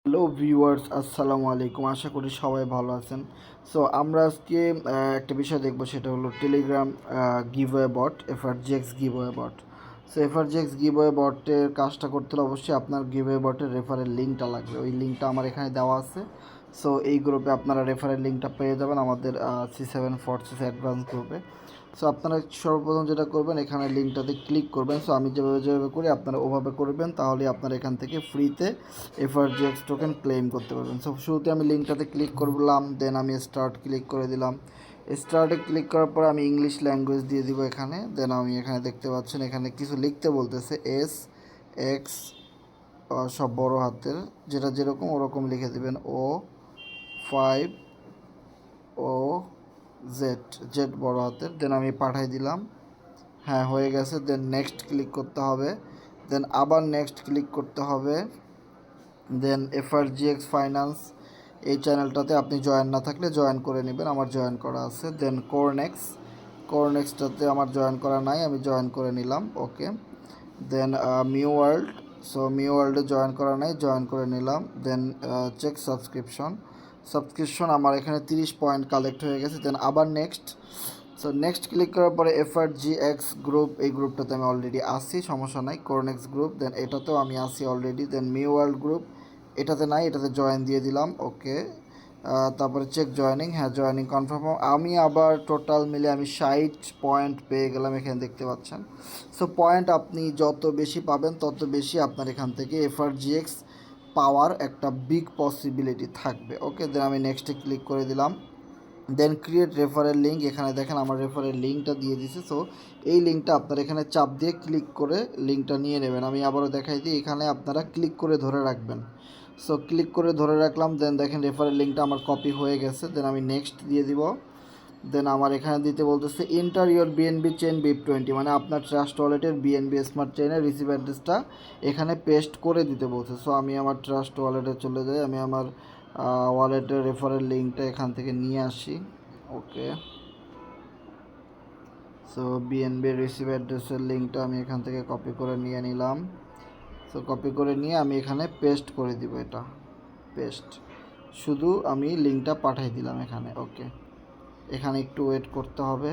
Hello viewers, আসসালামু আলাইকুম। আশা করি সবাই ভালো আছেন। সো আমরা আজকে একটা বিষয় দেখব, সেটা হলো টেলিগ্রাম গিভওয়ে বট, এফআরজিএক্স গিভওয়ে বট। সো এফআরজিএক্স গিভওয়ে বটের কাজটা করতে হলে অবশ্যই আপনার গিভওয়ে বটের রেফারেল লিঙ্কটা লাগবে। ওই লিঙ্কটা আমার এখানে দেওয়া আছে। সো এই গ্রুপে আপনারা রেফারেল লিঙ্কটা পেয়ে যাবেন আমাদের C7 Forces অ্যাডভান্স গ্রুপে। সো আপনারা সর্বপ্রথম যেটা করবেন, এখানে লিঙ্কটাতে ক্লিক করবেন। সো আমি যেভাবে করি আপনারা ওভাবে করবেন, তাহলে আপনারা এখান থেকে ফ্রিতে এফআরজিএক্স টোকেন ক্লেম করতে পারবেন। সো শুরুতে আমি লিঙ্কটাতে ক্লিক করলাম, দেন আমি স্টার্ট ক্লিক করে দিলাম। স্টার্টে ক্লিক করার পর আমি ইংলিশ ল্যাঙ্গুয়েজ দিয়ে দিব এখানে। দেন আমি এখানে দেখতে পাচ্ছেন এখানে কিছু লিখতে বলতেছে, SX সব বড় হাতের, যেটা যেরকম ওরকম লিখে দেবেন, O5OZ, জেড বড় হাতের। দেন আমি পাঠাই দিলাম। হ্যাঁ, হয়ে গেছে। দেন নেক্সট ক্লিক করতে হবে। দেন আবার নেক্সট ক্লিক করতে হবে। দেন এফআরজিএক্স ফাইন্যান্স, এই চ্যানেলটাতে আপনি জয়েন না থাকলে জয়েন করে নেবেন, আমার জয়েন করা আছে। দেন কোরনেক্সটাতে আমার জয়েন করা নাই, আমি জয়েন করে নিলাম। ওকে। দেন মিউ ওয়ার্ল্ড, সো মিউ ওয়ার্ল্ডে জয়েন করা নাই, জয়েন করে নিলাম। দেন চেক সাবস্ক্রিপশন আমার এখানে 30 পয়েন্ট কালেক্ট হয়ে গেছে। দেন আবার নেক্সট। সো নেক্সট ক্লিক করার পরে এফআরজিএক্স গ্রুপ, এই গ্রুপটাতে আমি অলরেডি আসি, সমস্যা নাই। কোরনেক্স গ্রুপ, দেন এটাতেও আমি আসি অলরেডি। দেন মিউ ওয়ার্ল্ড গ্রুপ, এটাতে নাই, এটাতে জয়েন দিয়ে দিলাম। ওকে। তারপরে চেক জয়েনিং, হ্যাঁ জয়েনিং কনফার্ম। আমি আবার টোটাল মিলে আমি 60 পয়েন্ট পেয়ে গেলাম, এখানে দেখতে পাচ্ছেন। সো পয়েন্ট আপনি যত বেশি পাবেন তত বেশি আপনার এখান থেকে এফআরজিএক্স পাওয়ার একটা বিগ পসিবিলিটি থাকবে। ওকে। দেন আমি নেক্সটে ক্লিক করে দিলাম। দেন ক্রিয়েট রেফারেল লিঙ্ক, এখানে দেখেন আমার রেফারেল লিঙ্কটা দিয়ে দিছে। সো এই লিঙ্কটা আপনার এখানে চাপ দিয়ে ক্লিক করে লিঙ্কটা নিয়ে নেবেন। আমি আবারও দেখাই দিই, এখানে আপনারা ক্লিক করে ধরে রাখবেন। সো ক্লিক করে ধরে রাখলাম। দেন দেখেন রেফারেল লিঙ্কটা আমার কপি হয়ে গেছে। দেন আমি নেক্সট দিয়ে দিব। দেন আমার এখানে দিতে বলতেছে inter your BNB chain BIP20, মানে আপনার ট্রাস্ট ওয়ালেটের বিএনবি স্মার্ট চেইনের রিসিভ অ্যাড্রেসটা এখানে পেস্ট করে দিতে বলছে। সো আমি আমার ট্রাস্ট ওয়ালেটে চলে যাই, আমি আমার ওয়ালেটের রেফারেল লিঙ্কটা এখান থেকে নিয়ে আসি। ওকে। সো বিএনবি রিসিভ অ্যাড্রেসের লিঙ্কটা আমি এখান থেকে কপি করে নিয়ে নিলাম। সো কপি করে নিয়ে আমি এখানে পেস্ট করে দিব, এটা পেস্ট, শুধু আমি লিঙ্কটা পাঠিয়ে দিলাম এখানে। ওকে। এখানে একটু ওয়েট করতে হবে।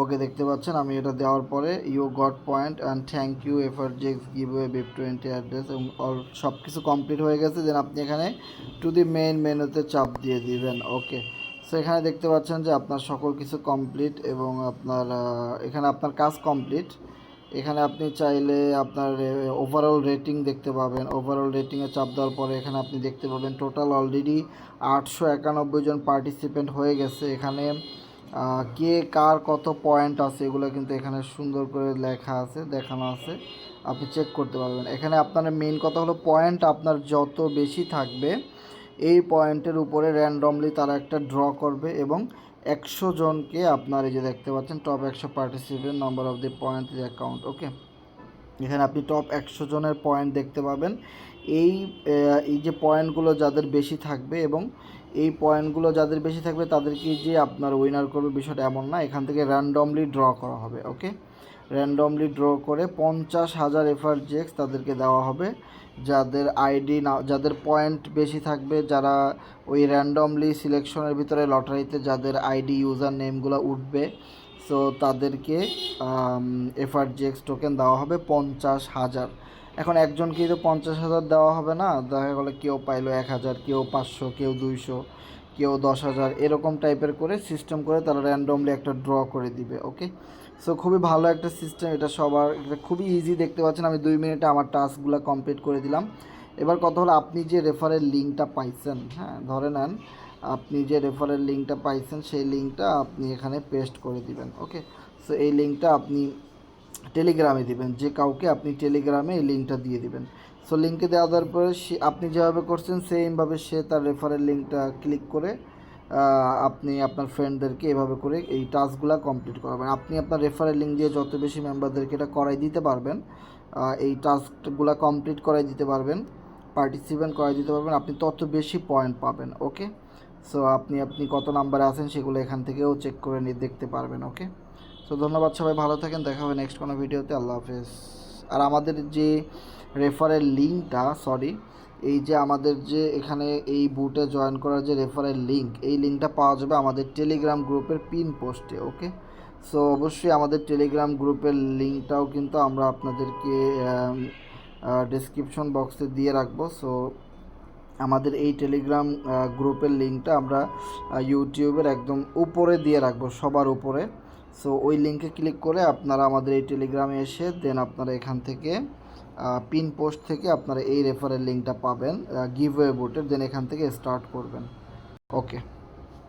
ওকে, দেখতে পাচ্ছেন আমি এটা দেওয়ার পরে you got point and thank you FRGX giveaway BIP20 address, এবং অল সব কিছু কমপ্লিট হয়ে গেছে। দেন আপনি এখানে টু দি মেইন মেনুতে চাপ দিয়ে দিবেন। ওকে। সো এখানে দেখতে পাচ্ছেন যে আপনার সকল কিছু কমপ্লিট, এবং আপনার এখানে আপনার কাজ কমপ্লিট। এখানে আপনি চাইলে আপনার ওভারঅল রেটিং দেখতে পাবেন। ওভারঅল রেটিংয়ে চাপ দেওয়ার পরে এখানে আপনি দেখতে পাবেন টোটাল অলরেডি 891 জন পার্টিসিপেন্ট হয়ে গেছে। এখানে কে কার কত পয়েন্ট আছে এগুলো কিন্তু এখানে সুন্দর করে লেখা আছে, দেখানো আছে, আপনি চেক করতে পারবেন। এখানে আপনার মেইন কথা হলো পয়েন্ট আপনার যত বেশি থাকবে এই পয়েন্টের উপরে র্যান্ডমলি তারা একটা ড্র করবে, এবং 100 জনকে আপনার এই যে দেখতে পাচ্ছেন top 100 participant number of the point account. Okay. এখানে আপনি টপ 100 জনের পয়েন্ট দেখতে পাবেন। এই এই যে পয়েন্টগুলো যাদের বেশি থাকবে, এবং এই পয়েন্টগুলো যাদের বেশি থাকবে তাদেরকে যে আপনার উইনার করবে বিষয়টা এমন না, এখান থেকে র্যান্ডমলি ড্র করা হবে। ওকে। র্যান্ডমলি ড্র করে 50,000 এফআরজিএক্স তাদেরকে দেওয়া হবে, যাদের আইডি না, যাদের পয়েন্ট বেশি থাকবে, যারা ওই র্যান্ডমলি সিলেকশনের ভিতরে লটারিতে যাদের আইডি ইউজার নেমগুলো উঠবে, সো তাদেরকে এফআরজিএক্স টোকেন দেওয়া হবে 50,000। এখন একজনকেই তো 50,000 দেওয়া হবে না, দেখা গেলো কেউ পাইলো 1,000, কেউ 500, কেউ 200, কেউ 10,000, এরকম টাইপের করে সিস্টেম করে তারা র্যান্ডমলি একটা ড্র করে দিবে। ওকে। সো খুবই ভালো একটা সিস্টেম এটা, সবার এটা খুবই ইজি। দেখতে পাচ্ছেন আমি 2 মিনিটে আমার টাস্কগুলো কমপ্লিট করে দিলাম। এবার কথা হলো আপনি যে রেফারেল লিঙ্কটা পাইছেন, হ্যাঁ ধরে নেন আপনি যে রেফারেল লিঙ্কটা পাইছেন সেই লিঙ্কটা আপনি এখানে পেস্ট করে দিবেন। ওকে। সো এই লিঙ্কটা আপনি টেলিগ্রামে দিবেন, যে কাউকে আপনি টেলিগ্রামে এই লিঙ্কটা দিয়ে দিবেন। সো লিঙ্কে দেওয়ার পরে আপনি যেভাবে করছেন সেমভাবে সে তার রেফারেল লিঙ্কটা ক্লিক করে আপনি আপনার ফ্রেন্ডদেরকে এভাবে করে এই টাস্কগুলো কমপ্লিট করাবেন। আপনি আপনার রেফারেল লিঙ্ক দিয়ে যত বেশি মেম্বারদেরকে এটা করাই দিতে পারবেন, এই টাস্কগুলো কমপ্লিট করাই দিতে পারবেন, পার্টিসিপেন্ট করাই দিতে পারবেন, আপনি তত বেশি পয়েন্ট পাবেন। ওকে। সো আপনি কত নাম্বারে আছেন সেগুলো এখান থেকেও চেক করে নিয়ে দেখতে পারবেন। ওকে। সো ধন্যবাদ, সবাই ভালো থাকেন, দেখা হবে নেক্সট কোনো ভিডিওতে। আল্লাহ হাফেজ। আর আমাদের যে রেফারেল লিঙ্কটা এই যে আমাদের যে এখানে এই বুটে জয়েন করার যে রেফারেল লিঙ্ক, এই লিঙ্কটা পাওয়া যাবে আমাদের টেলিগ্রাম গ্রুপের পিন পোস্টে। ওকে, সো অবশ্যই আমাদের টেলিগ্রাম গ্রুপের লিঙ্কটাও কিন্তু আমরা আপনাদেরকে ডিসক্রিপশন বক্সে দিয়ে রাখবো। সো আমাদের এই টেলিগ্রাম গ্রুপের লিঙ্কটা আমরা ইউটিউবের একদম উপরে দিয়ে রাখবো, সবার উপরে। সো ওই লিঙ্কে ক্লিক করে আপনারা আমাদের এই টেলিগ্রামে এসে দেন আপনারা এখান থেকে পিন পোস্ট থেকে আপনারা এই রেফারেল লিঙ্কটা পাবেন গিভওয়ে বোটের, দেন এখান থেকে স্টার্ট করবেন। ওকে।